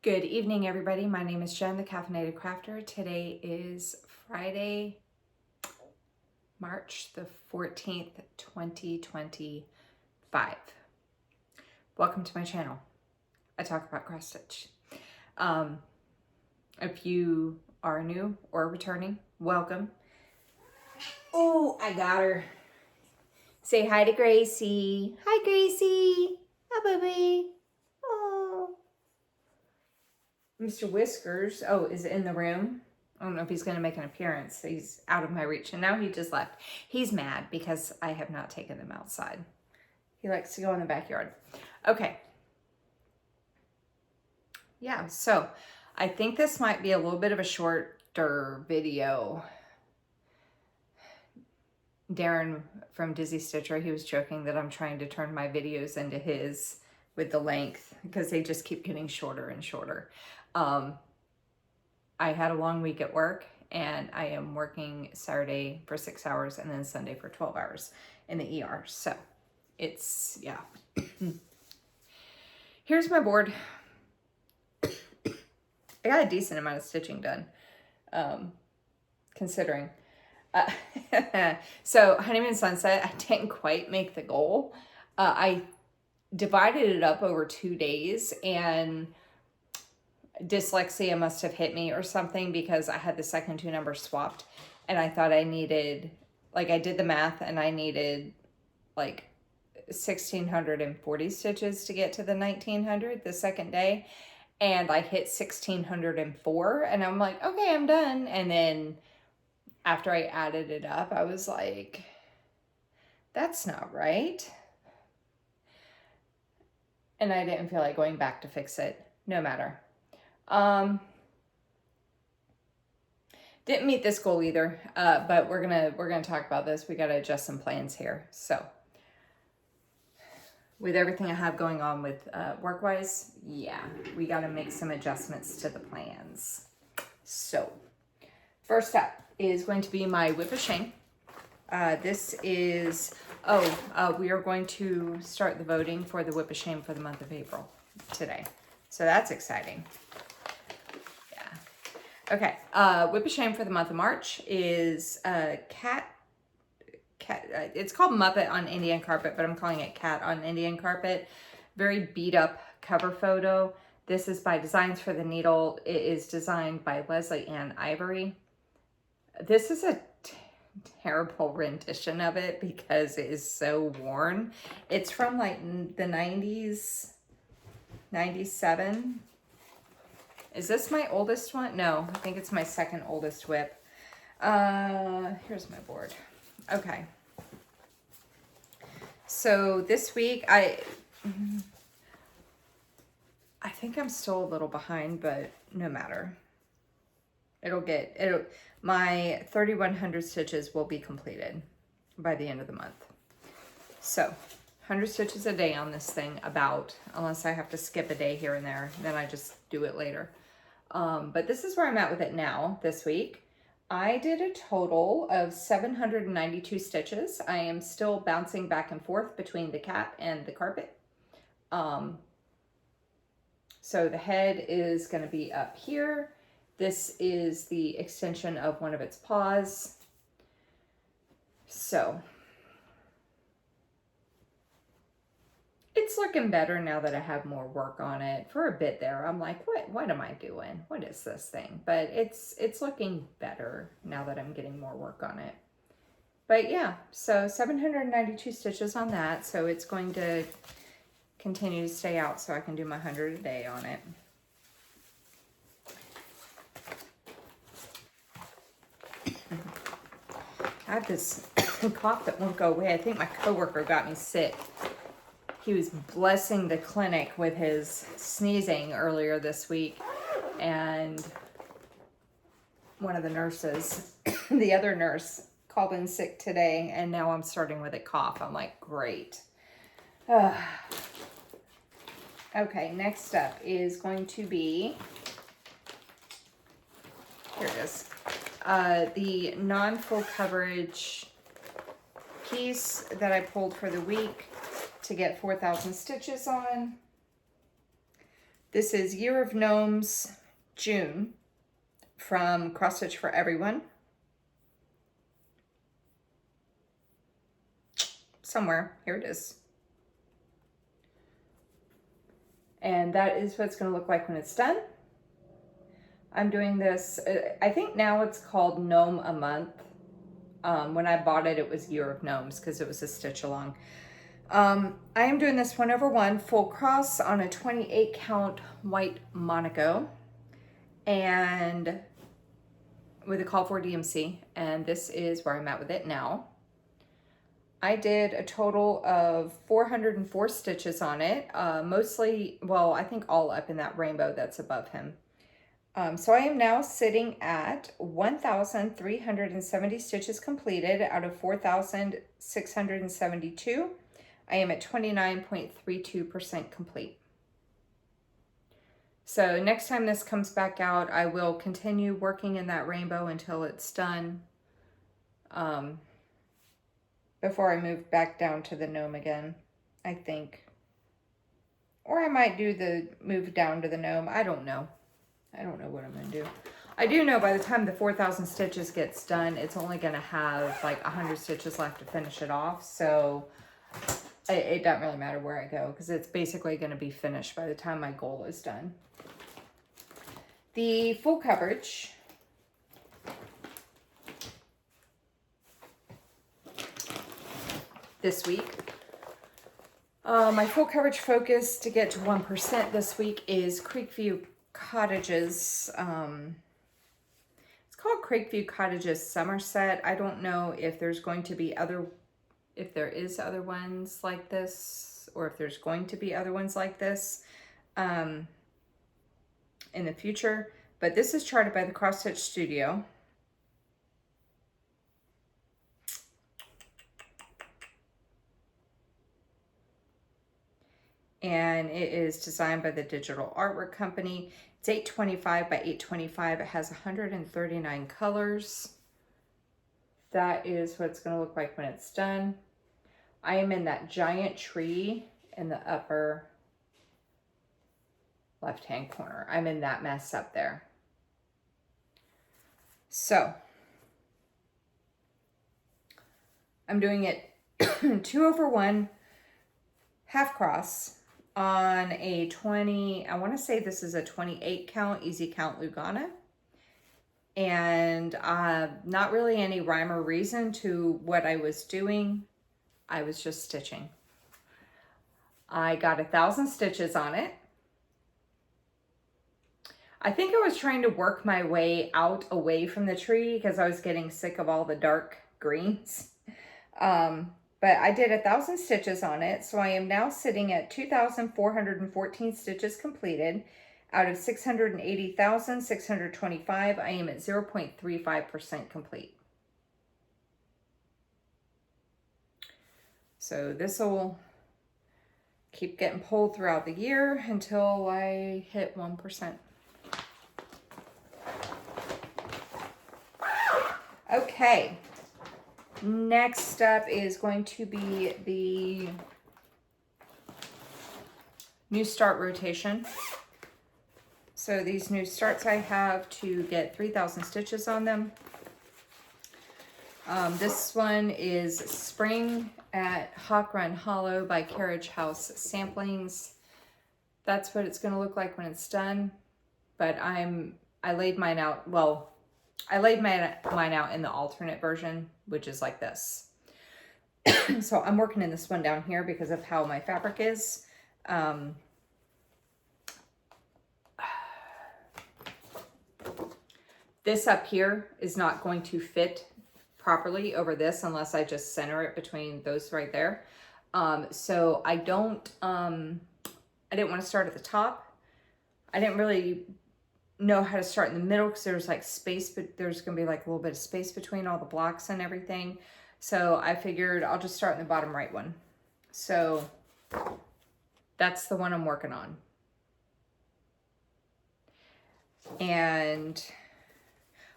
Good evening, everybody. My name is Jen, the Caffeinated Crafter. Today is Friday, March the 14th, 2025. Welcome to my channel. I talk about cross stitch. If you are new or returning, welcome. Oh, I got her. Say hi to Gracie. Hi, Gracie. Hi, baby. Oh. Mr. Whiskers, is in the room. I don't know if he's going to make an appearance. He's out of my reach. And now he just left. He's mad because I have not taken them outside. He likes to go in the backyard. Okay. Yeah, so I think this might be a little bit of a shorter video. Darren from Dizzy Stitcher, he was joking that I'm trying to turn my videos into his with the length because they just keep getting shorter and shorter. I had a long week at work and I am working Saturday for 6 hours and then Sunday for 12 hours in the ER. So it's, yeah. Here's my board. I got a decent amount of stitching done, considering. So Honeymoon Sunset, I didn't quite make the goal. I divided it up over 2 days and dyslexia must have hit me or something because I had the second two numbers swapped and I thought I needed, like I did the math and I needed like 1,640 stitches to get to the 1,900 the second day. And I hit 1,604 and I'm like, okay, I'm done. And then after I added it up, I was like, that's not right. And I didn't feel like going back to fix it. No matter. Didn't meet this goal either, but we're gonna talk about this. We gotta adjust some plans here. So with everything I have going on with work-wise, yeah, we gotta make some adjustments to the plans. So first up is going to be my whip of shame. This is, we are going to start the voting for the whip of shame for the month of April today. So that's exciting. Okay, whip of shame for the month of March is cat. It's called Muppet on Indian carpet, but I'm calling it cat on Indian carpet. Very beat up cover photo. This is by Designs for the Needle. It is designed by Leslie Ann Ivory. This is a terrible rendition of it because it is so worn. It's from like the 90s, 97. Is this my oldest one? No, I think it's my second oldest whip. Here's my board. Okay. So this week, I think I'm still a little behind, but no matter. My 3,100 stitches will be completed by the end of the month. So 100 stitches a day on this thing, unless I have to skip a day here and there, then I just do it later. But this is where I'm at with it now this week. I did a total of 792 stitches. I am still bouncing back and forth between the cat and the carpet. So the head is going to be up here. This is the extension of one of its paws. So it's looking better now that I have more work on it. For a bit there, I'm like, what am I doing? What is this thing? But it's looking better now that I'm getting more work on it. But yeah, so 792 stitches on that. So it's going to continue to stay out so I can do my 100 a day on it. I have this cough that won't go away. I think my coworker got me sick. He was blessing the clinic with his sneezing earlier this week, and one of the nurses, the other nurse, called in sick today, and now I'm starting with a cough. I'm like, great. Okay, next up is going to be, here it is, the non-full coverage piece that I pulled for the week to get 4,000 stitches on. This is Year of Gnomes June from Cross Stitch for Everyone. Somewhere, here it is. And that is what it's going to look like when it's done. I'm doing this, I think now it's called Gnome a Month. When I bought it, it was Year of Gnomes because it was a stitch along. I am doing this 1/1 full cross on a 28 count white Monaco and with a call for DMC, and this is where I'm at with it now. I did a total of 404 stitches on it, mostly, well, I think all up in that rainbow that's above him. So I am now sitting at 1,370 stitches completed out of 4,672. I am at 29.32% complete. So next time this comes back out, I will continue working in that rainbow until it's done, before I move back down to the gnome again, I think. Or I might do the move down to the gnome. I don't know. I don't know what I'm going to do. I do know by the time the 4,000 stitches gets done, it's only going to have like 100 stitches left to finish it off. So it doesn't really matter where I go because it's basically going to be finished by the time my goal is done. The full coverage this week. My full coverage focus to get to 1% this week is Creekview Cottages. It's called Creekview Cottages Somerset. I don't know if there's going to be if there is other ones like this, or if there's going to be other ones like this in the future. But this is charted by the Cross Stitch Studio. And it is designed by the Digital Artwork Company. It's 825 by 825. It has 139 colors. That is what it's going to look like when it's done. I am in that giant tree in the upper left-hand corner. I'm in that mess up there. So I'm doing it 2/1 half cross on a 20, I want to say this is a 28 count easy count Lugana, and not really any rhyme or reason to what I was doing. I was just stitching. I got 1,000 stitches on it. I think I was trying to work my way out away from the tree because I was getting sick of all the dark greens. But I did 1,000 stitches on it, so I am now sitting at 2,414 stitches completed. Out of 680,625, I am at 0.35% complete. So this will keep getting pulled throughout the year until I hit 1%. Okay. Next up is going to be the new start rotation. So these new starts I have to get 3,000 stitches on them. This one is Spring at Hawk Run Hollow by Carriage House Samplings. That's what it's going to look like when it's done. But I laid mine out, well, I laid mine out in the alternate version, which is like this. So I'm working in this one down here because of how my fabric is. This up here is not going to fit properly over this unless I just center it between those right there. So I didn't want to start at the top. I didn't really know how to start in the middle because there's like space, but there's gonna be like a little bit of space between all the blocks and everything. So I figured I'll just start in the bottom right one. So that's the one I'm working on. And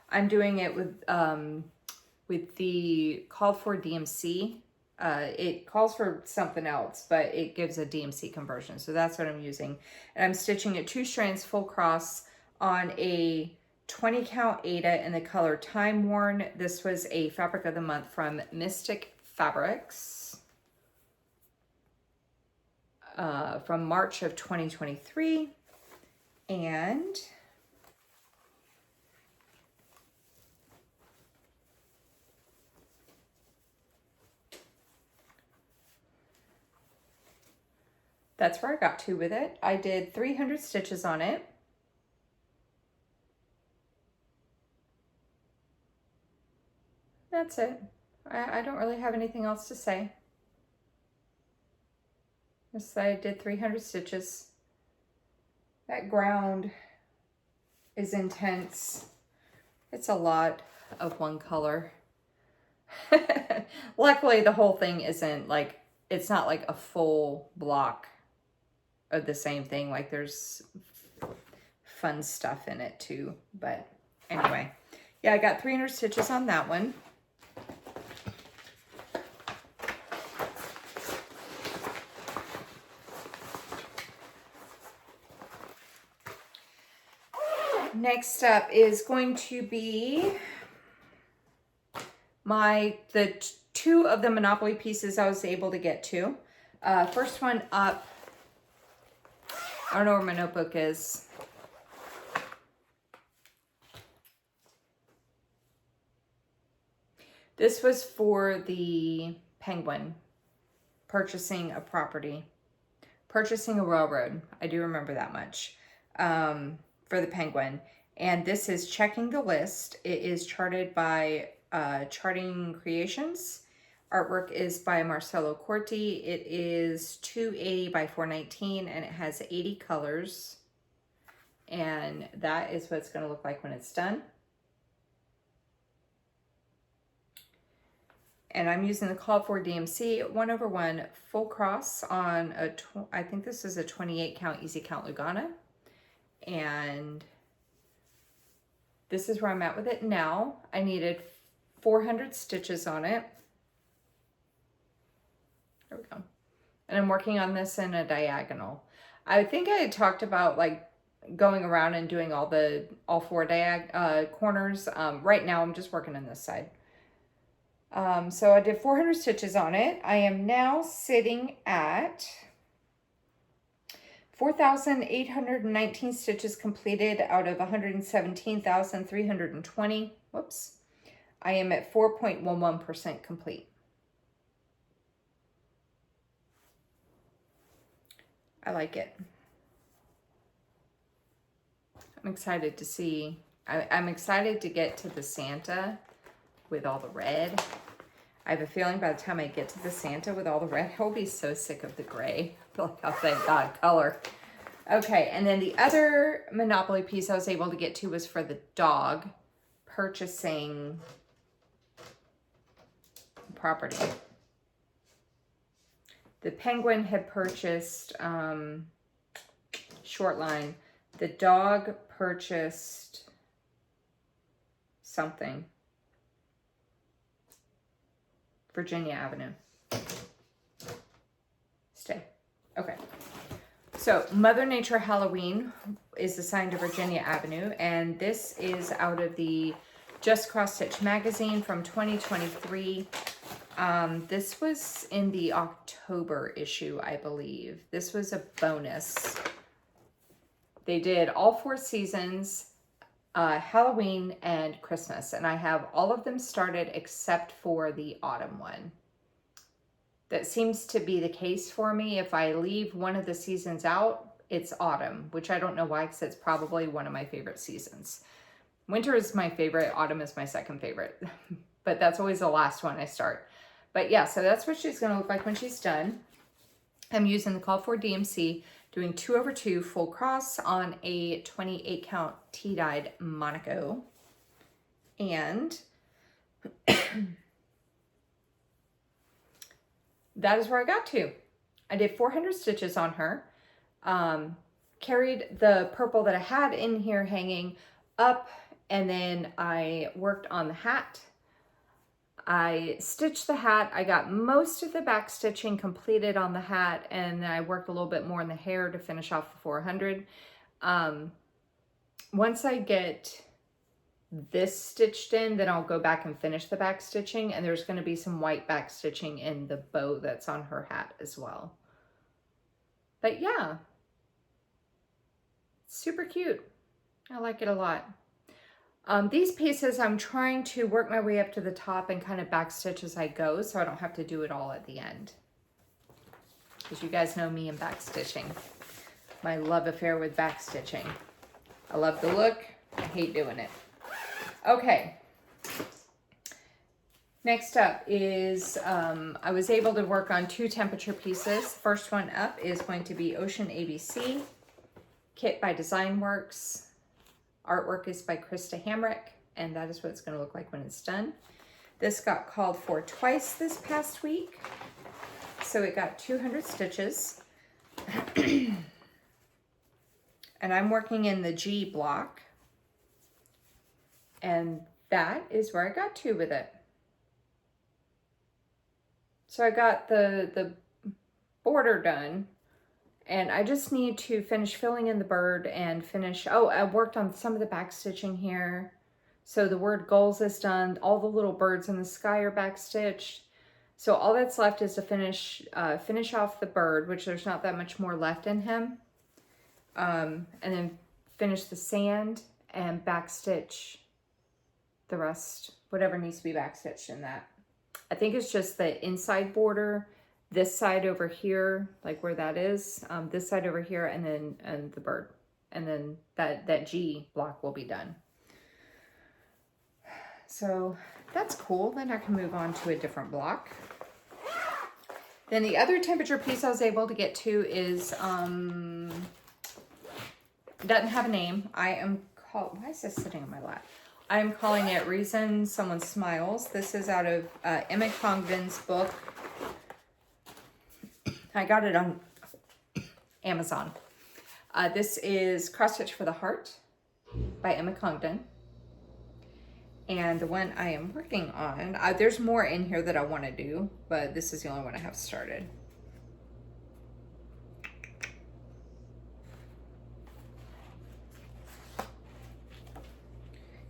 I'm doing it with the called for DMC It calls for something else, but it gives a DMC conversion. So that's what I'm using. And I'm stitching it 2 strands full cross on a 20 count Aida in the color Time Worn. This was a fabric of the month from Mystic Fabrics from March of 2023. And that's where I got to with it. I did 300 stitches on it. That's it. I don't really have anything else to say. Just I did 300 stitches. That ground is intense. It's a lot of one color. Luckily, the whole thing isn't like, it's not like a full block of the same thing. Like there's fun stuff in it too. But anyway, yeah, I got 300 stitches on that one. Next up is going to be the 2 of the Monopoly pieces I was able to get to. First one up, I don't know where my notebook is. This was for the Penguin, purchasing a property, purchasing a railroad. I do remember that much. For the Penguin. And this is Checking the List. It is charted by Charting Creations. Artwork is by Marcelo Corti. It is 280 by 419 and it has 80 colors. And that is what it's going to look like when it's done. And I'm using the called for DMC 1/1 full cross on a, I think this is a 28 count easy count Lugana. And this is where I'm at with it now. I needed 400 stitches on it. There we go. And I'm working on this in a diagonal. I think I had talked about like going around and doing all 4 corners. Right now I'm just working on this side. So I did 400 stitches on it. I am now sitting at 4,819 stitches completed out of 117,320. Whoops. I am at 4.11% complete. I like it. I'm excited to see. I'm excited to get to the Santa with all the red. I have a feeling by the time I get to the Santa with all the red, I'll be so sick of the gray. I feel like, oh, thank God, color. Okay, and then the other Monopoly piece I was able to get to was for the dog, purchasing property. The Penguin had purchased short line. The dog purchased something. Virginia Avenue. Stay. Okay. So Mother Nature Halloween is assigned to Virginia Avenue, and this is out of the Just Cross Stitch magazine from 2023. This was in the October issue, I believe. This was a bonus. They did all 4 seasons, Halloween and Christmas, and I have all of them started except for the autumn one. That seems to be the case for me. If I leave one of the seasons out, it's autumn, which I don't know why, because it's probably one of my favorite seasons. Winter is my favorite, autumn is my second favorite, but that's always the last one I start. But yeah, so that's what she's gonna look like when she's done. I'm using the Call for DMC, doing 2/2 full cross on a 28 count tea-dyed Monaco. And that is where I got to. I did 400 stitches on her. Carried the purple that I had in here hanging up, and then I worked on the hat. I stitched the hat. I got most of the back stitching completed on the hat, and then I worked a little bit more in the hair to finish off the 400. Once I get this stitched in, then I'll go back and finish the back stitching, and there's going to be some white back stitching in the bow that's on her hat as well. But yeah, super cute. I like it a lot. These pieces, I'm trying to work my way up to the top and kind of backstitch as I go, so I don't have to do it all at the end. Because you guys know me and backstitching. My love affair with backstitching. I love the look. I hate doing it. Okay. Next up is, I was able to work on 2 temperature pieces. First one up is going to be Ocean ABC, kit by Design Works. Artwork is by Krista Hamrick, and that is what it's going to look like when it's done. This got called for twice this past week, so it got 200 stitches. And I'm working in the G block, and that is where I got to with it. So I got the border done. And I just need to finish filling in the bird and finish, oh, I worked on some of the back stitching here. So the word goals is done. All the little birds in the sky are back stitched. So all that's left is to finish off the bird, which there's not that much more left in him. And then finish the sand and back stitch the rest, whatever needs to be back stitched in that. I think it's just the inside border, this side over here, like where that is, this side over here, and then the bird. And then that G block will be done. So that's cool. Then I can move on to a different block. Then the other temperature piece I was able to get to is, doesn't have a name. Why is this sitting on my lap? I'm calling it Reason Someone Smiles. This is out of Emma Congdon's book. I got it on Amazon. This is Cross Stitch for the Heart by Emma Congdon. And the one I am working on, there's more in here that I want to do, but this is the only one I have started.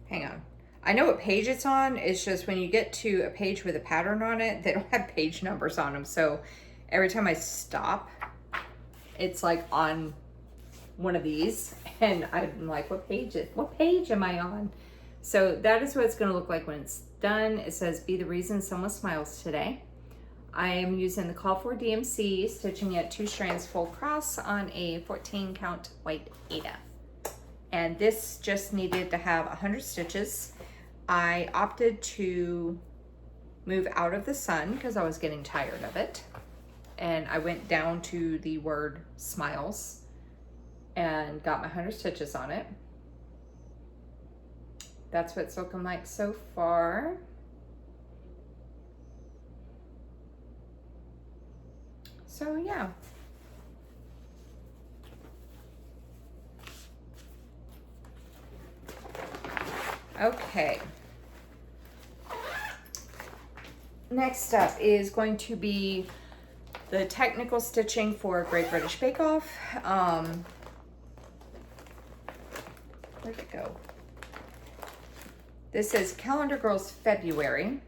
Hang on. I know what page it's on. It's just when you get to a page with a pattern on it, they don't have page numbers on them. So every time I stop, it's like on one of these, and I'm like, what page am I on? So that is what it's going to look like when it's done. It says, be the reason someone smiles today. I am using the Call for DMC, stitching it 2 strands full cross on a 14 count white Aida. And this just needed to have 100 stitches. I opted to move out of the sun because I was getting tired of it. And I went down to the word smiles and got my 100 stitches on it. That's what it's looking like so far. So yeah. Okay. Next up is going to be the technical stitching for Great British Bake Off. Where'd it go? This is Calendar Girls February.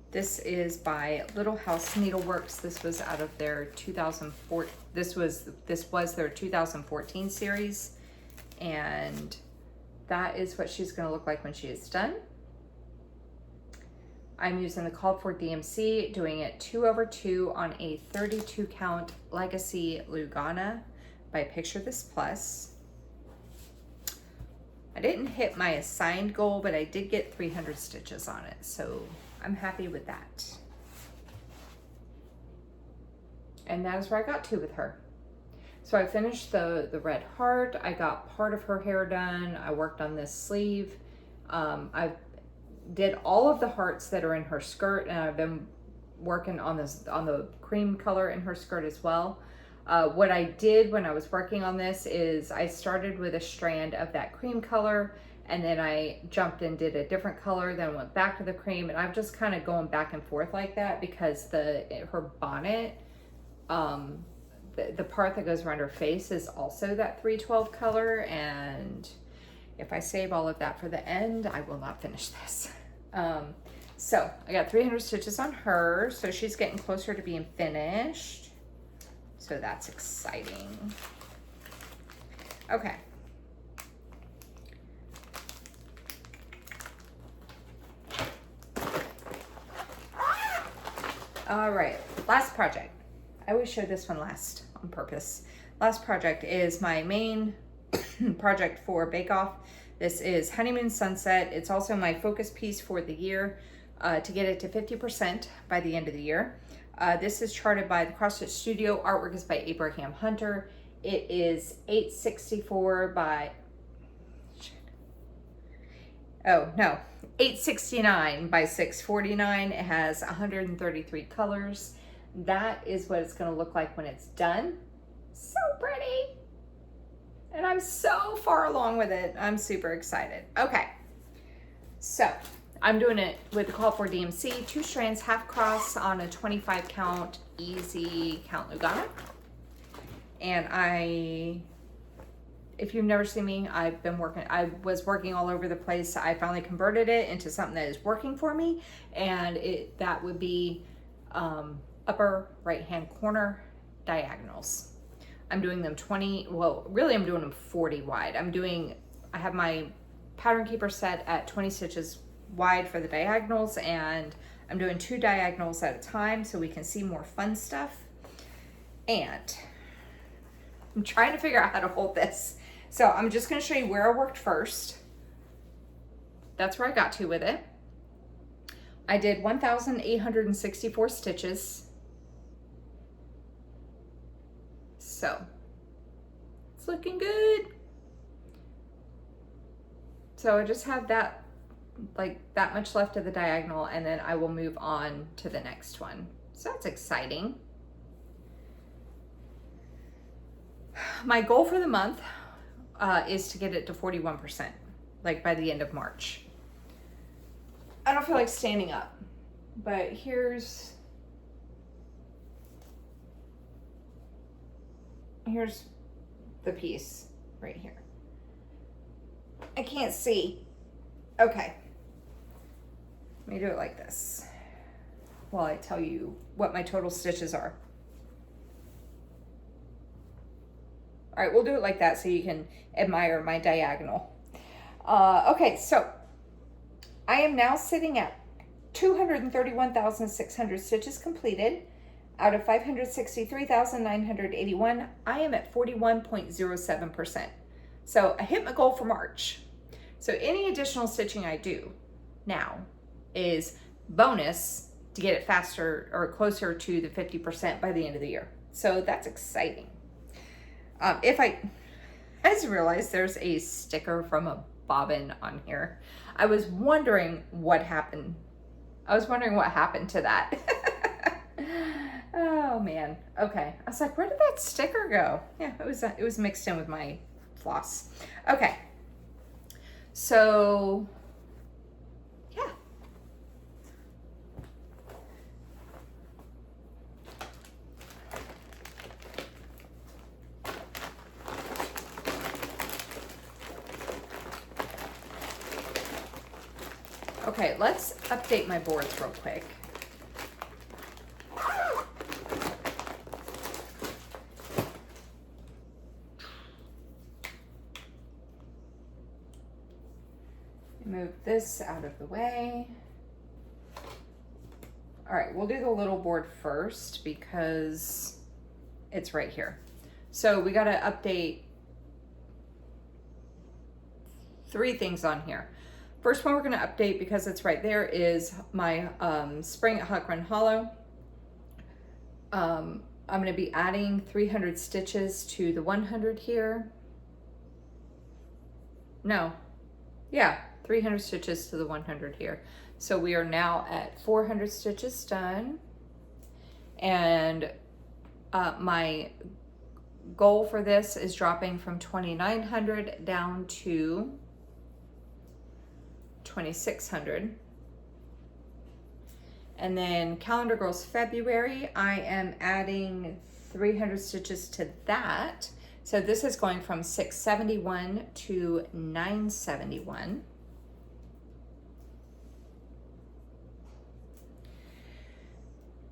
This is by Little House Needleworks. This was out of their 2004. This was their 2014 series, and that is what she's going to look like when she is done. I'm using the Call for DMC, doing it 2/2 on a 32 count Legacy Lugana by Picture This Plus. I didn't hit my assigned goal, but I did get 300 stitches on it, so I'm happy with that. And that is where I got to with her. So I finished the red heart. I got part of her hair done. I worked on this sleeve. I did all of the hearts that are in her skirt, and I've been working on the cream color in her skirt as well. What I did when I was working on this is I started with a strand of that cream color, and then I jumped and did a different color, then went back to the cream, and I'm just kind of going back and forth like that because her bonnet, the part that goes around her face is also that 312 color, and if I save all of that for the end, I will not finish this. So I got 300 stitches on her, so she's getting closer to being finished. So that's exciting. Okay. All right, last project. I always show this one last on purpose. Last project is my main project for Bake Off. This is Honeymoon Sunset. It's also my focus piece for the year to get it to 50% by the end of the year. This is charted by the CrossFit Studio. Artwork is by Abraham Hunter. It is 864 by, 869 by 649. It has 133 colors. That is what it's going to look like when it's done. So pretty. And I'm so far along with it. I'm super excited. Okay. So I'm doing it with the Call for DMC, 2 strands, half cross on a 25 count, easy count Lugana. And if you've never seen me, I was working all over the place. I finally converted it into something that is working for me. And that would be upper right-hand corner diagonals. I'm doing them 20, well, really I'm doing them 40 wide. I have my pattern keeper set at 20 stitches wide for the diagonals, and I'm doing 2 diagonals at a time so we can see more fun stuff. And I'm trying to figure out how to hold this. So I'm just going to show you where I worked first. That's where I got to with it. I did 1,864 stitches. So it's looking good. So I just have that, like that much left of the diagonal, and then I will move on to the next one. So that's exciting. My goal for the month is to get it to 41%, like by the end of March. I don't feel like standing up, but here's the piece right here. I can't see. Okay. Let me do it like this while I tell you what my total stitches are. All right, we'll do it like that so you can admire my diagonal. Okay, so I am now sitting at 231,600 stitches completed. Out of 563,981, I am at 41.07%. So I hit my goal for March. So any additional stitching I do now is bonus to get it faster or closer to the 50% by the end of the year. So that's exciting. I just realized there's a sticker from a bobbin on here. I was wondering what happened. I was wondering what happened to that. Oh man. Okay. I was like, where did that sticker go? Yeah, it was mixed in with my floss. Okay. So yeah. Okay, let's update my boards real quick. Move this out of the way. All right, we'll do the little board first because it's right here. So we got to update 3 things on here. First one we're going to update because it's right there is my spring at Huck Run Hollow. I'm going to be adding 300 stitches to the 100 here. No, yeah, 300 stitches to the 100 here. So we are now at 400 stitches done. And my goal for this is dropping from 2,900 down to 2,600. And then Calendar Girls February, I am adding 300 stitches to that. So this is going from 671 to 971.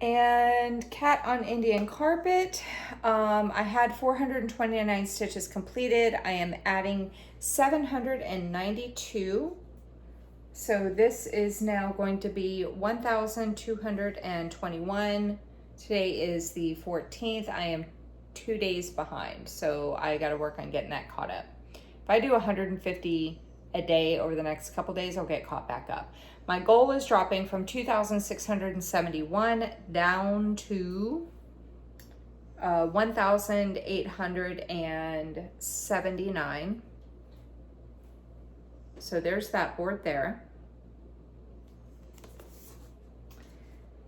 And Cat on Indian Carpet, I had 429 stitches completed. I am adding 792. So this is now going to be 1,221. Today is the 14th. I am 2 days behind, so I got to work on getting that caught up. If I do 150 a day over the next couple days, I'll get caught back up. My goal is dropping from 2,671 down to 1,879. So there's that board there.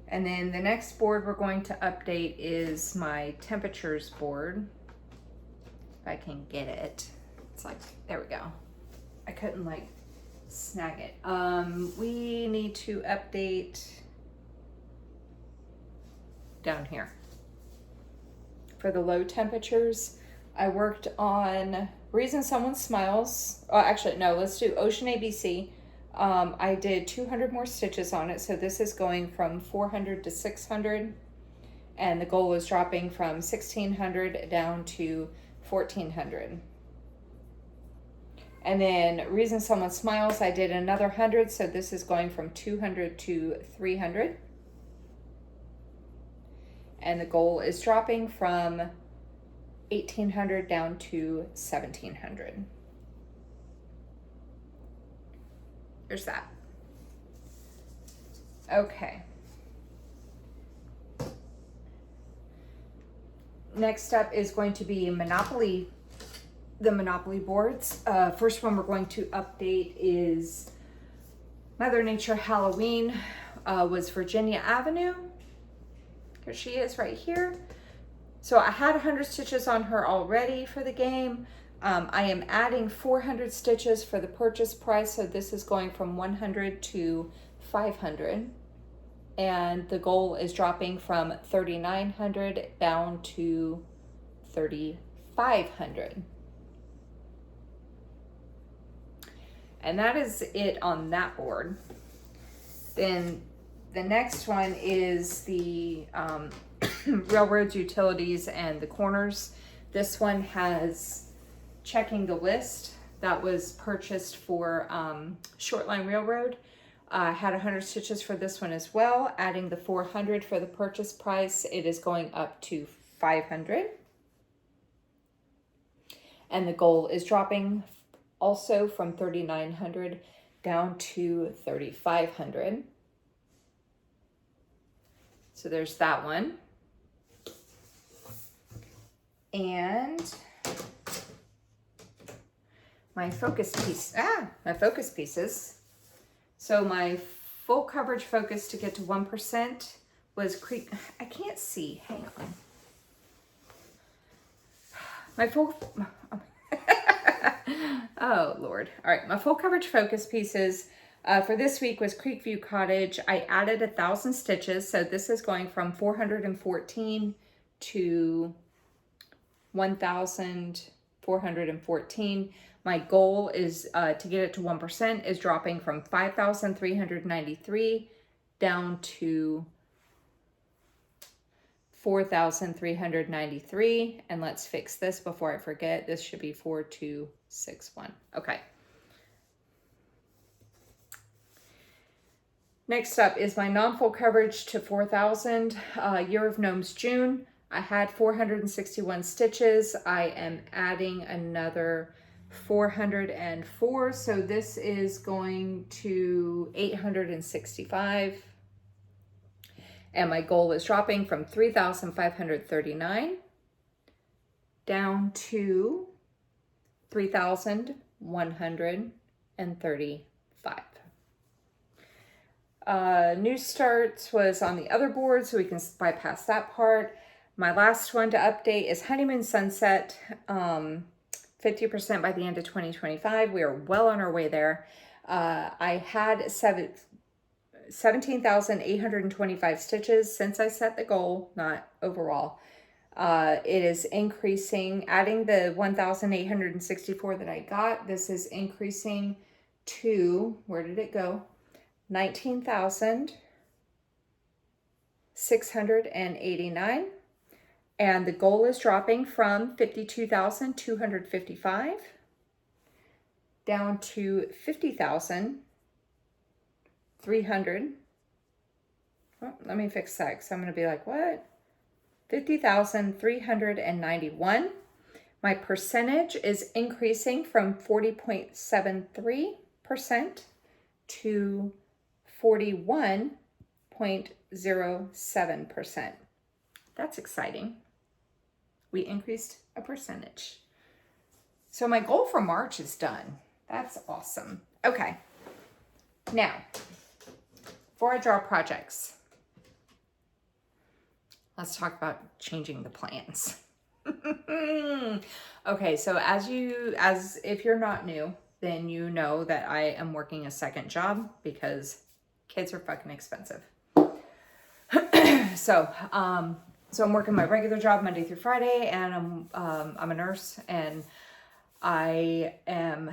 And then the next board we're going to update is my temperatures board. If I can get it. It's like, there we go. I couldn't like snag it. We need to update down here. For the low temperatures, I worked on Reason Someone Smiles. Oh, actually, no, let's do Ocean ABC. I did 200 more stitches on it, so this is going from 400 to 600, and the goal is dropping from 1,600 down to 1,400. And then Reason Someone Smiles, I did another 100, so this is going from 200 to 300. And the goal is dropping from 1,800 down to 1,700. There's that. Okay. Next up is going to be Monopoly, the Monopoly boards. First one we're going to update is Mother Nature Halloween, was Virginia Avenue. Here she is right here. So I had 100 stitches on her already for the game. I am adding 400 stitches for the purchase price, so this is going from 100 to 500. And the goal is dropping from 3,900 down to 3,500. And that is it on that board. Then the next one is the railroads, utilities, and the corners. This one has checking the list that was purchased for Shortline Railroad. I had 100 stitches for this one as well, adding the 400 for the purchase price. It is going up to 500. And the goal is dropping also from 3,900 down to 3,500. So there's that one. And my focus piece, my focus pieces. So my full coverage focus to get to 1% was Creek. I can't see, hang on. My full, oh Lord. All right, my full coverage focus pieces for this week was Creekview Cottage. I added 1,000 stitches, so this is going from 414 to 1,414. My goal is to get it to 1%, is dropping from 5,393 down to 4,393. And let's fix this before I forget. This should be 4,261. Okay. Next up is my non-full coverage to 4,000. Year of Gnomes June. I had 461 stitches. I am adding another 404. So this is going to 865. And my goal is dropping from 3,539 down to 3,135. New starts was on the other board, so we can bypass that part. My last one to update is Honeymoon Sunset, 50% by the end of 2025. We are well on our way there. I had 17,825 stitches since I set the goal, not overall. It is increasing, adding the 1,864 that I got. This is increasing to, where did it go? 19,689. And the goal is dropping from 52,255 down to 50,300. Oh, let me fix that because I'm going to be like, what? 50,391. My percentage is increasing from 40.73% to 41.07%. That's exciting. We increased a percentage. So my goal for March is done. That's awesome. Okay. Now, before I draw projects, let's talk about changing the plans. Okay, so as if you're not new, then you know that I am working a second job because kids are fucking expensive. So I'm working my regular job Monday through Friday, and I'm a nurse, and I am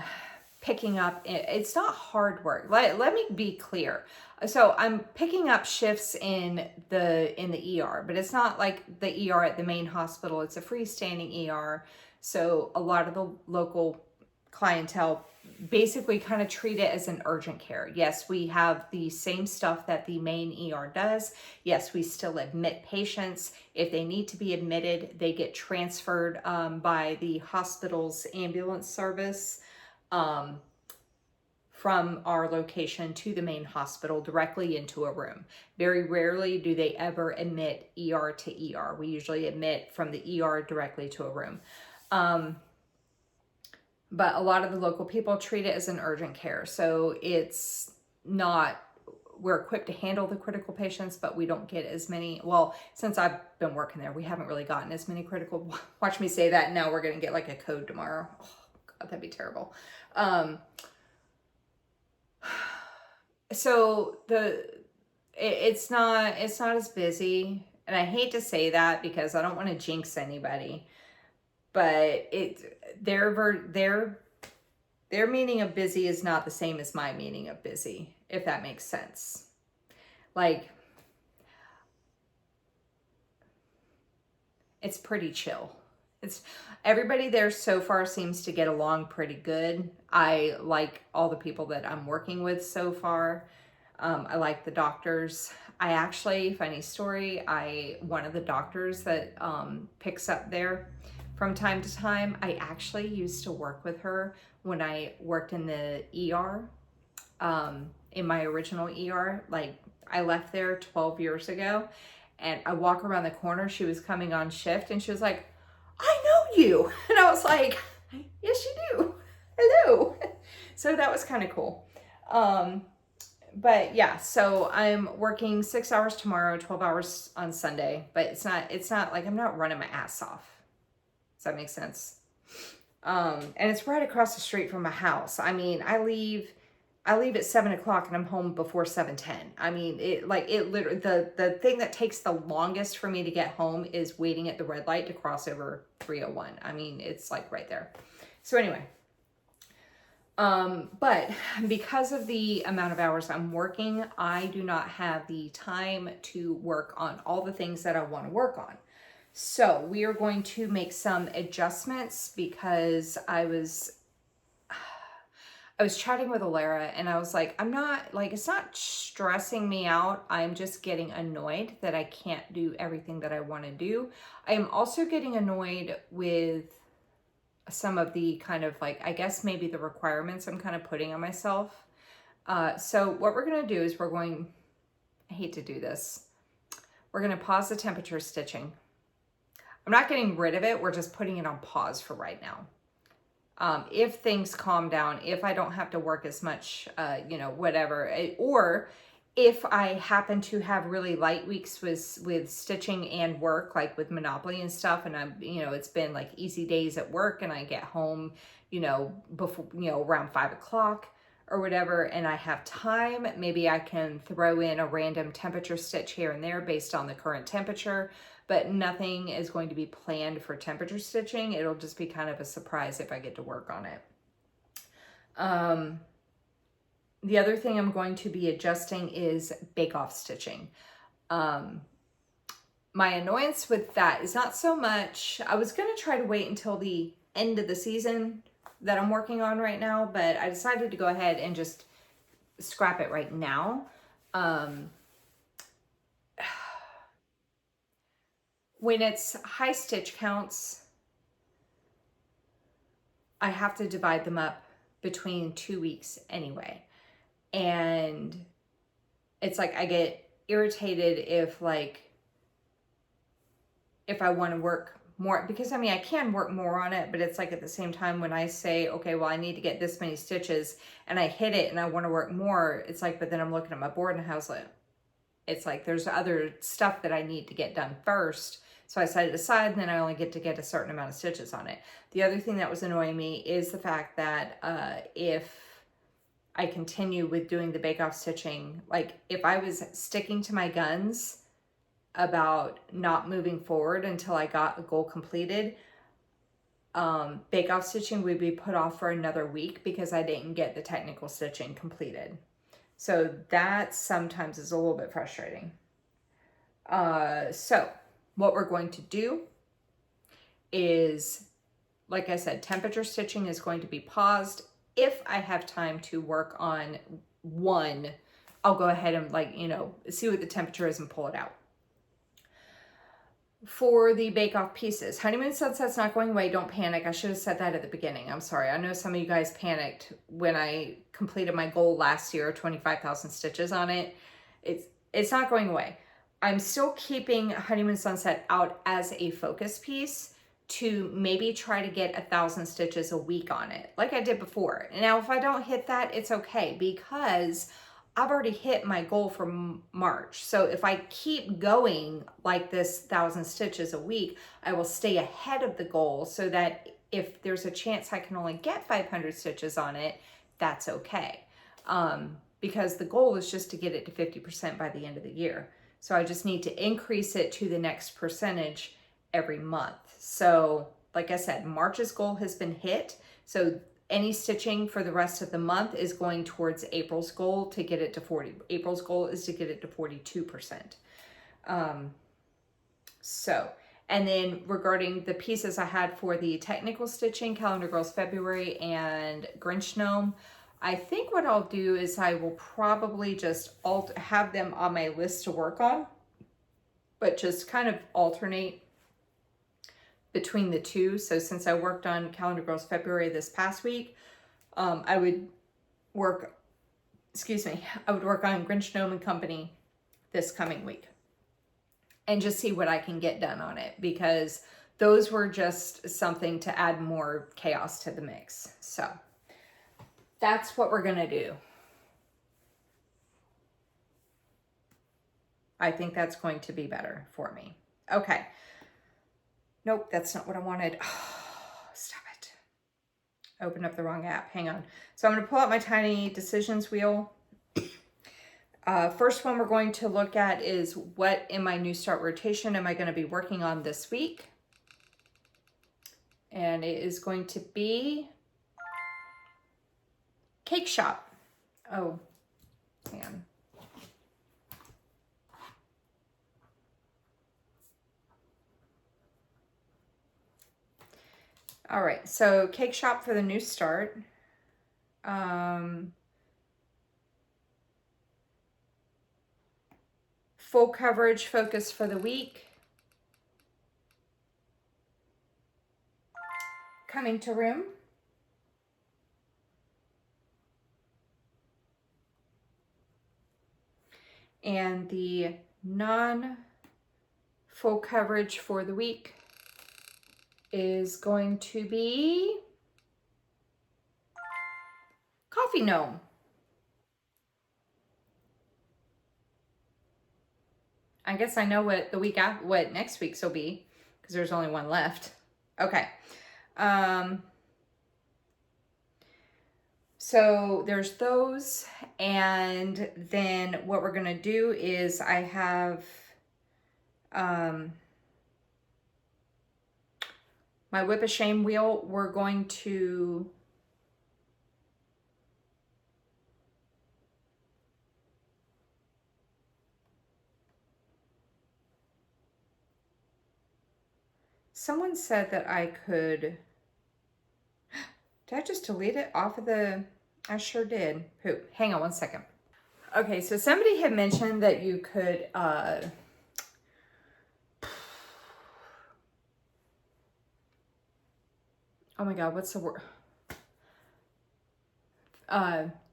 picking up. It's not hard work. Let me be clear. So I'm picking up shifts in the ER, but it's not like the ER at the main hospital. It's a freestanding ER. So a lot of the local clientele basically kind of treat it as an urgent care. Yes, we have the same stuff that the main ER does. Yes, we still admit patients. If they need to be admitted, they get transferred by the hospital's ambulance service from our location to the main hospital directly into a room. Very rarely do they ever admit ER to ER. We usually admit from the ER directly to a room. But a lot of the local people treat it as an urgent care. So it's not, we're equipped to handle the critical patients, but we don't get as many. Well, since I've been working there, we haven't really gotten as many critical. Watch me say that. Now we're going to get like a code tomorrow. Oh, God, that'd be terrible. So it's not as busy. And I hate to say that because I don't want to jinx anybody. But their meaning of busy is not the same as my meaning of busy, if that makes sense. Like, it's pretty chill. Everybody there so far seems to get along pretty good. I like all the people that I'm working with so far. I like the doctors. I actually, funny story, one of the doctors that picks up there from time to time, I actually used to work with her when I worked in the ER, in my original ER. Like, I left there 12 years ago, and I walk around the corner, she was coming on shift, and she was like, I know you. And I was like, yes, you do. Hello. So that was kind of cool. But yeah, so I'm working 6 hours tomorrow, 12 hours on Sunday, but it's not like I'm not running my ass off. Does that make sense? And it's right across the street from my house. I mean, I leave at 7 o'clock and I'm home before 7:10. I mean, it literally, the thing that takes the longest for me to get home is waiting at the red light to cross over 301. I mean, it's like right there. So anyway, but because of the amount of hours I'm working, I do not have the time to work on all the things that I want to work on. So we are going to make some adjustments because I was chatting with Alara and I was like, it's not stressing me out. I'm just getting annoyed that I can't do everything that I want to do. I am also getting annoyed with some of the kind of like, I guess maybe the requirements I'm kind of putting on myself. So what we're going to do is I hate to do this. We're going to pause the temperature stitching. I'm not getting rid of it. We're just putting it on pause for right now. If things calm down, if I don't have to work as much, whatever, or if I happen to have really light weeks with stitching and work, like with Monopoly and stuff, and I'm, you know, it's been like easy days at work and I get home, you know, before, you know, around 5 o'clock or whatever, and I have time, maybe I can throw in a random temperature stitch here and there based on the current temperature, but nothing is going to be planned for temperature stitching. It'll just be kind of a surprise if I get to work on it. The other thing I'm going to be adjusting is bake-off stitching. My annoyance with that is not so much, I was going to try to wait until the end of the season that I'm working on right now, but I decided to go ahead and just scrap it right now. When it's high stitch counts, I have to divide them up between 2 weeks anyway. And it's like I get irritated if I want to work more, because I mean, I can work more on it, but it's like at the same time when I say, okay, well, I need to get this many stitches and I hit it and I want to work more, it's like, but then I'm looking at my board and how's it? It's like there's other stuff that I need to get done first. So I set it aside and then I only get to get a certain amount of stitches on it. The other thing that was annoying me is the fact that if I continue with doing the bake-off stitching, like if I was sticking to my guns about not moving forward until I got a goal completed, bake-off stitching would be put off for another week because I didn't get the technical stitching completed. So that sometimes is a little bit frustrating. So what we're going to do is, like I said, temperature stitching is going to be paused. If I have time to work on one, I'll go ahead and, like, you know, see what the temperature is and pull it out. For the bake-off pieces, Honeymoon Sunset's not going away. Don't panic. I should have said that at the beginning. I'm sorry. I know some of you guys panicked when I completed my goal last year, 25,000 stitches on it. It's not going away. I'm still keeping Honeymoon Sunset out as a focus piece to maybe try to get 1,000 stitches a week on it, like I did before. Now, if I don't hit that, it's okay, because I've already hit my goal for March. So if I keep going like this 1,000 stitches a week, I will stay ahead of the goal, so that if there's a chance I can only get 500 stitches on it, that's okay. Because the goal is just to get it to 50% by the end of the year. So I just need to increase it to the next percentage every month. So like I said, March's goal has been hit. So any stitching for the rest of the month is going towards April's goal to get it to 40. April's goal is to get it to 42%. And then regarding the pieces I had for the technical stitching, Calendar Girls February and Grinch Gnome, I think what I'll do is I will probably just have them on my list to work on, but just kind of alternate between the two. So since I worked on Calendar Girls February this past week, I would work on Grinch Gnome and Company this coming week and just see what I can get done on it, because those were just something to add more chaos to the mix. So that's what we're gonna do. I think that's going to be better for me. Okay. Nope, that's not what I wanted. Oh, stop it. Opened up the wrong app. Hang on. So I'm going to pull out my Tiny Decisions wheel. First one we're going to look at is what in my New Start rotation am I going to be working on this week? And it is going to be Cake Shop. Oh, man. All right, so Cake Shop for the New Start. Full coverage focus for the week. Coming to Room. And the non-full coverage for the week is going to be Coffee Gnome. I guess I know what the week after, what next week's will be, because there's only one left. Okay. So there's those, and then what we're gonna do is I have my Whip of Shame wheel. We're going to someone said that I could, did I just delete it off of the, I sure did. Poop. Hang on one second. Okay, so somebody had mentioned that you could, oh my God, what's the word?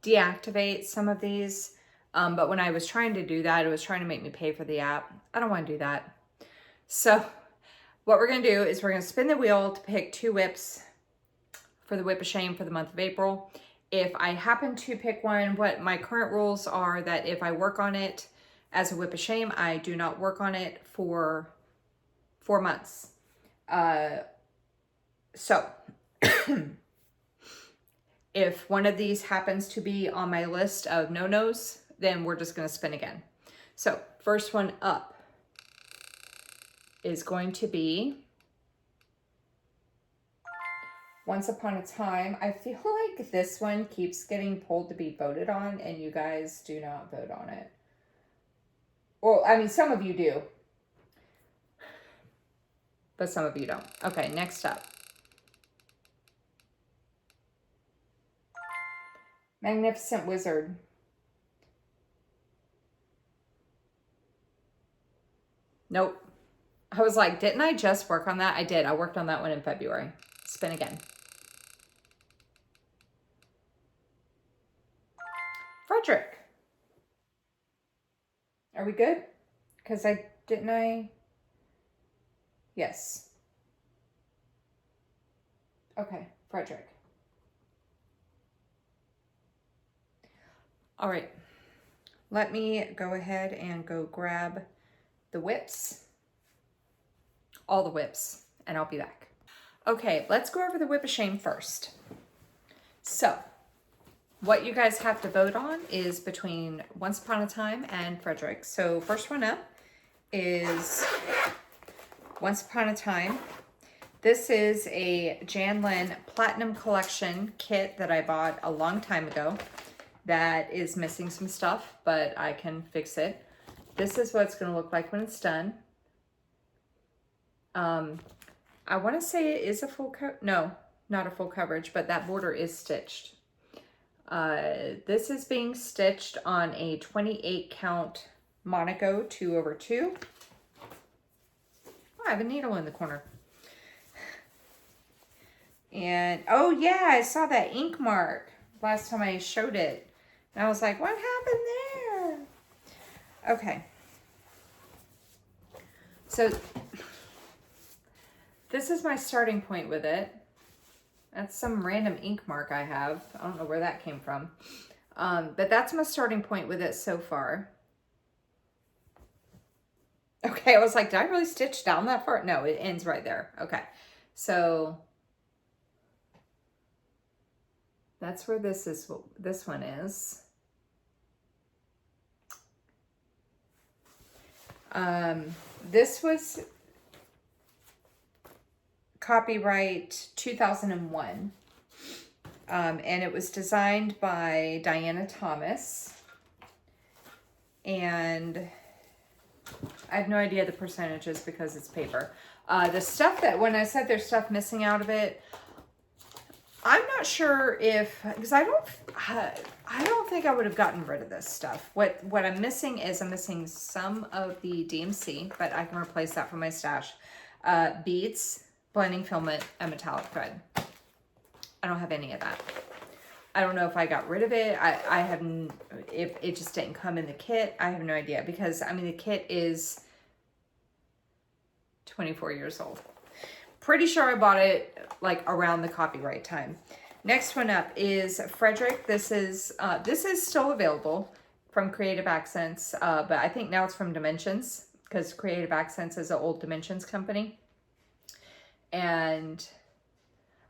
Deactivate some of these. But when I was trying to do that, it was trying to make me pay for the app. I don't want to do that. So what we're going to do is we're going to spin the wheel to pick 2 whips for the Whip of Shame for the month of April. If I happen to pick one, what my current rules are that if I work on it as a Whip of Shame, I do not work on it for 4 months. So if one of these happens to be on my list of no-nos, then we're just going to spin again. So first one up is going to be Once Upon a Time. I feel like this one keeps getting pulled to be voted on, and you guys do not vote on it. Well, I mean, some of you do, but some of you don't. Okay, next up. Magnificent Wizard. Nope. I was like, didn't I just work on that? I did. I worked on that one in February. Spin again. Frederick. Are we good? Because didn't I? Yes. Okay, Frederick. All right. Let me go ahead and go grab the whips. All the whips, and I'll be back. Okay, let's go over the Whip of Shame first. So, what you guys have to vote on is between Once Upon a Time and Frederick. So, first one up is Once Upon a Time. This is a Jan Lynn Platinum Collection kit that I bought a long time ago that is missing some stuff, but I can fix it. This is what it's going to look like when it's done. I want to say it is a full no, not a full coverage, but that border is stitched. This is being stitched on a 28 count Monaco 2/2. Oh, I have a needle in the corner. And, oh yeah, I saw that ink mark last time I showed it. And I was like, what happened there? Okay. So, this is my starting point with it. That's some random ink mark I have. I don't know where that came from. But that's my starting point with it so far. Okay, I was like, did I really stitch down that far? No, it ends right there. Okay, so that's where this one is. This was copyright 2001. And it was designed by Diana Thomas. And I have no idea the percentages because it's paper. The stuff that, when I said there's stuff missing out of it, I'm not sure if, because I don't think I would have gotten rid of this stuff. What I'm missing is I'm missing some of the DMC, but I can replace that from my stash. Beads, blending filament, and metallic thread. I don't have any of that. I don't know if I got rid of it. I haven't, if it just didn't come in the kit. I have no idea because, I mean, the kit is 24 years old. Pretty sure I bought it like around the copyright time. Next one up is Frederick. This is still available from Creative Accents, but I think now it's from Dimensions because Creative Accents is an Old Dimensions company. And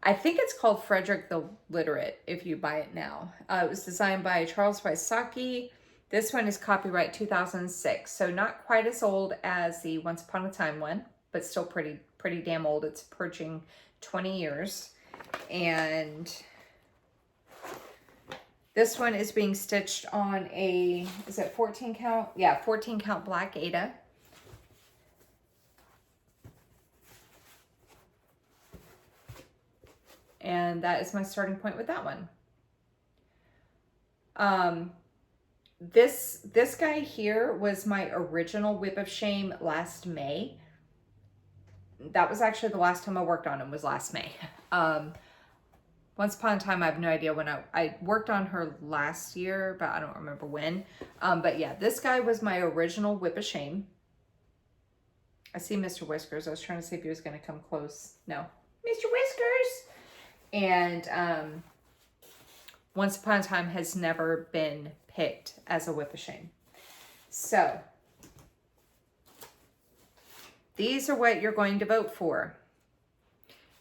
I think it's called Frederick the Literate if you buy it now. It was designed by Charles Wysocki. This one is copyright 2006, so not quite as old as the Once Upon a Time one, but still pretty damn old. It's approaching 20 years. And this one is being stitched on a, is it 14 count? Yeah, 14 count black Aida. And that is my starting point with that one. This guy here was my original Whip of Shame last May. That was actually the last time I worked on him, was last May. Once Upon a Time, I have no idea when I worked on her last year, but I don't remember when. But yeah, this guy was my original Whip of Shame. I see Mr. Whiskers. I was trying to see if he was going to come close. No. Mr. Whiskers! And Once Upon a Time has never been picked as a Whip of Shame. So, these are what you're going to vote for.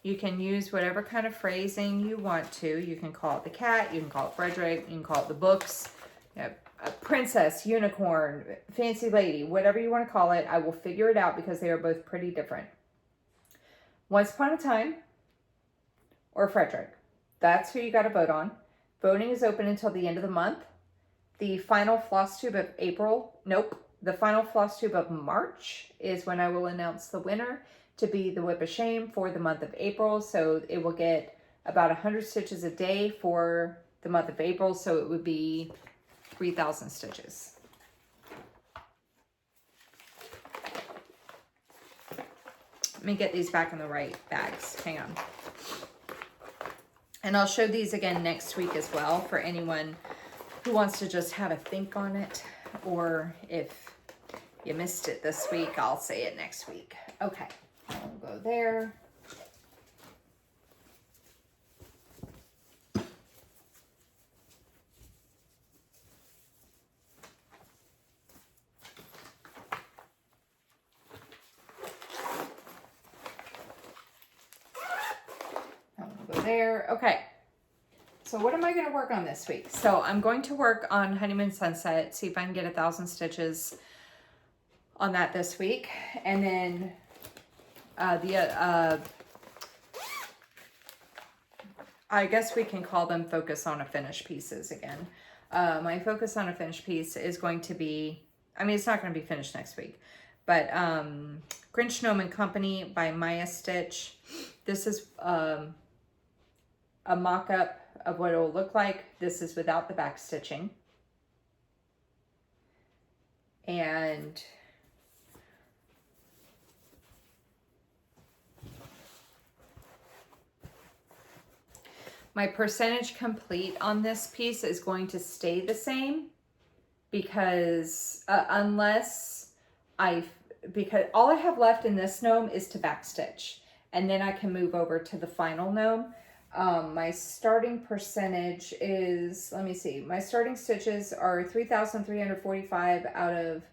You can use whatever kind of phrasing you want to. You can call it the cat, you can call it Frederick, you can call it the books, you know, a princess, unicorn, fancy lady, whatever you want to call it. I will figure it out because they are both pretty different. Once Upon a Time or Frederick. That's who you got to vote on. Voting is open until the end of the month. The final Flosstube of April, the final Flosstube of March is when I will announce the winner to be the Whip of Shame for the month of April. So it will get about 100 stitches a day for the month of April. So it would be 3,000 stitches. Let me get these back in the right bags. Hang on. And I'll show these again next week as well for anyone who wants to just have a think on it. Or if you missed it this week, I'll say it next week. Okay, I'll go there. There. Okay. So what am I going to work on this week? So I'm going to work on Honeymoon Sunset, see if I can get 1,000 stitches on that this week. And then I guess we can call them focus on a finished pieces again. My focus on a finished piece is going to be, I mean, it's not going to be finished next week, but Grinch Gnome and Company by Maya Stitch. This is a mock-up of what it will look like. This is without the back stitching. And my percentage complete on this piece is going to stay the same because because all I have left in this gnome is to back stitch, and then I can move over to the final gnome. My starting percentage is, let me see, my starting stitches are 3,345 out of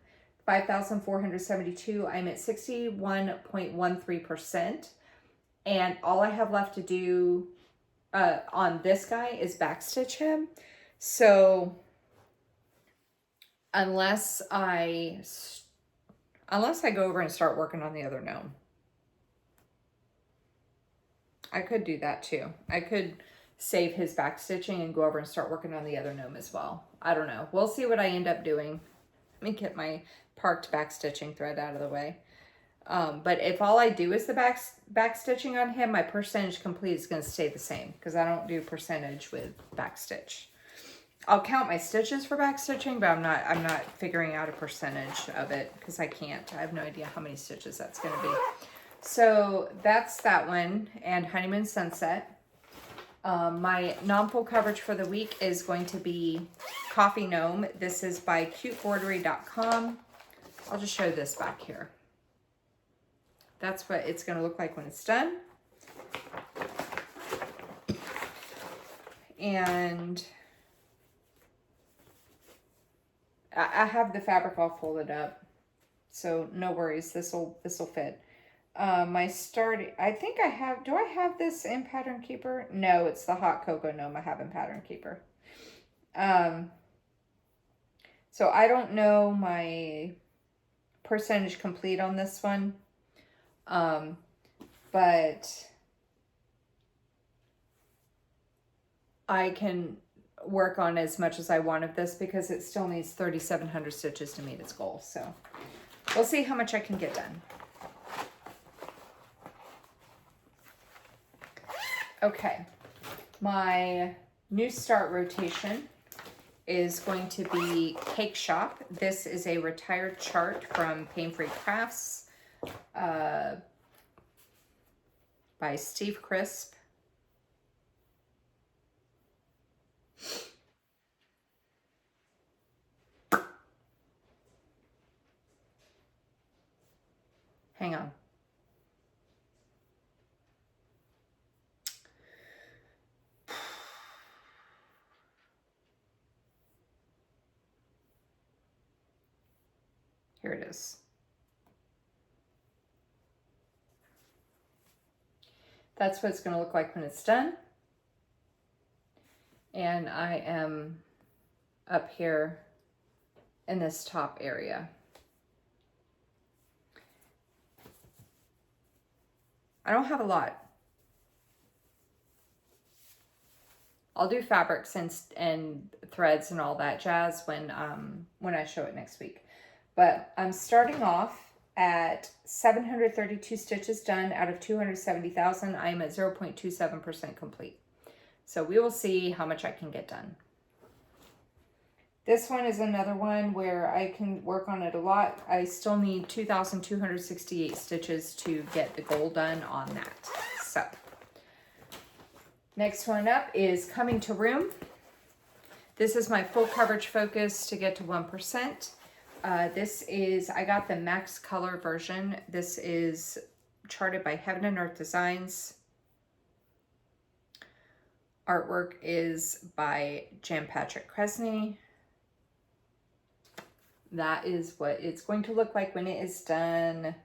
5,472. I'm at 61.13%. And all I have left to do on this guy is backstitch him. So unless I go over and start working on the other gnome, I could do that too. I could save his back stitching and go over and start working on the other gnome as well. I don't know. We'll see what I end up doing. Let me get my parked back stitching thread out of the way. But if all I do is the back stitching on him, my percentage complete is going to stay the same because I don't do percentage with back stitch. I'll count my stitches for back stitching, but I'm not figuring out a percentage of it because I can't. I have no idea how many stitches that's going to be. So that's that one, and Honeymoon Sunset. My non-full coverage for the week is going to be Coffee Gnome. This is by cutebordery.com. I'll just show this back here. That's what it's going to look like when it's done. And I have the fabric all folded up. So no worries, this'll fit. My starting, I think I have, do I have this in Pattern Keeper? No, it's the Hot Cocoa Gnome I have in Pattern Keeper. So I don't know my percentage complete on this one. But I can work on as much as I want of this because it still needs 3,700 stitches to meet its goal. So we'll see how much I can get done. Okay, my new start rotation is going to be Cake Shop. This is a retired chart from Pain Free Crafts by Steve Crisp. Hang on. Here it is. That's what it's going to look like when it's done. And I am up here in this top area. I don't have a lot. I'll do fabrics and threads and all that jazz when I show it next week. But I'm starting off at 732 stitches done out of 270,000. I'm at 0.27% complete. So we will see how much I can get done. This one is another one where I can work on it a lot. I still need 2,268 stitches to get the goal done on that. So next one up is Coming to Room. This is my full coverage focus to get to 1%. This is, I got the max color version. This is charted by Heaven and Earth Designs. Artwork is by Jan Patrick Kresny. That is what it's going to look like when it is done.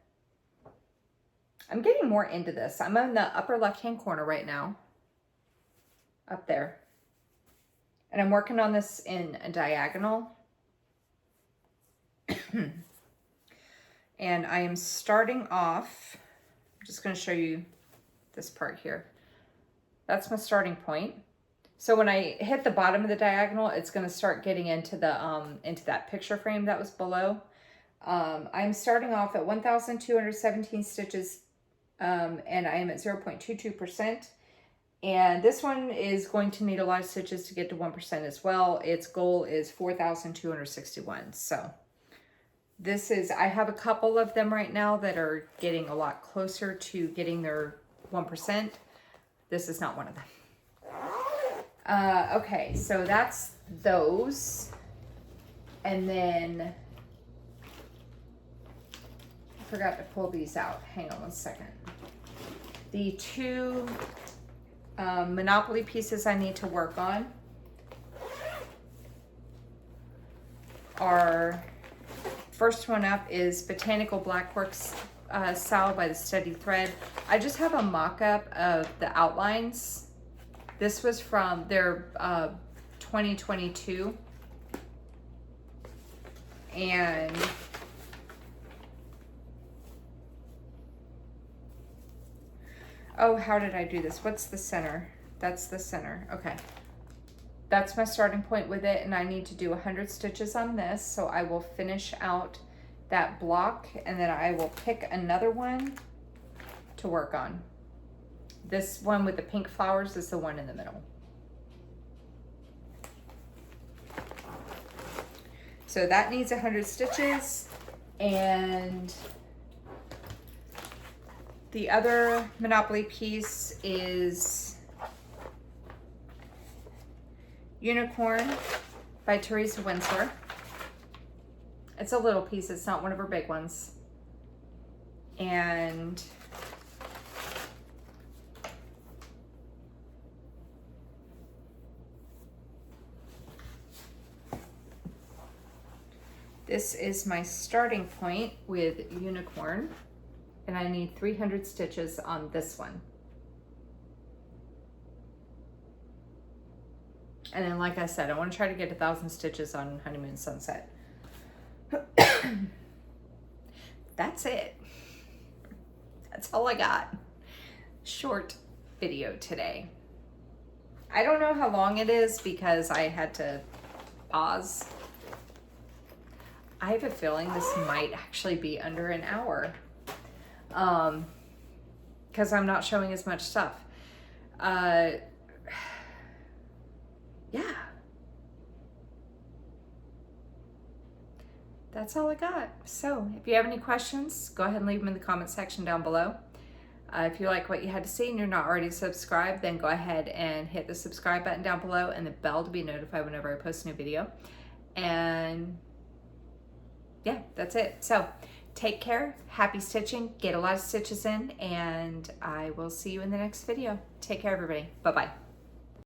I'm getting more into this. I'm on the upper left-hand corner right now. Up there. And I'm working on this in a diagonal. And I am starting off, I'm just going to show you this part here. That's my starting point. So when I hit the bottom of the diagonal, it's going to start getting into the into that picture frame that was below. I'm starting off at 1,217 stitches, and I am at 0.22%. And this one is going to need a lot of stitches to get to 1% as well. Its goal is 4,261. So this is, I have a couple of them right now that are getting a lot closer to getting their 1%. This is not one of them. Okay, so that's those. And then I forgot to pull these out. Hang on one second. The two Monopoly pieces I need to work on are, first one up is Botanical Blackworks Salve by the Steady Thread. I just have a mock-up of the outlines. This was from their 2022. And oh, how did I do this? What's the center? That's the center. Okay. That's my starting point with it, and I need to do 100 stitches on this, so I will finish out that block, and then I will pick another one to work on. This one with the pink flowers is the one in the middle. So that needs 100 stitches, and the other Monopoly piece is Unicorn by Teresa Winsor. It's a little piece, it's not one of her big ones. And This is my starting point with Unicorn, and I need 300 stitches on this one. And then, like I said, I want to try to get 1,000 stitches on Honeymoon Sunset. That's it. That's all I got. Short video today. I don't know how long it is because I had to pause. I have a feeling this might actually be under an hour. Because I'm not showing as much stuff. Yeah. That's all I got. So if you have any questions, go ahead and leave them in the comment section down below. If you like what you had to see and you're not already subscribed, then go ahead and hit the subscribe button down below and the bell to be notified whenever I post a new video. And yeah, that's it. So take care, happy stitching, get a lot of stitches in, and I will see you in the next video. Take care, everybody. Bye-bye.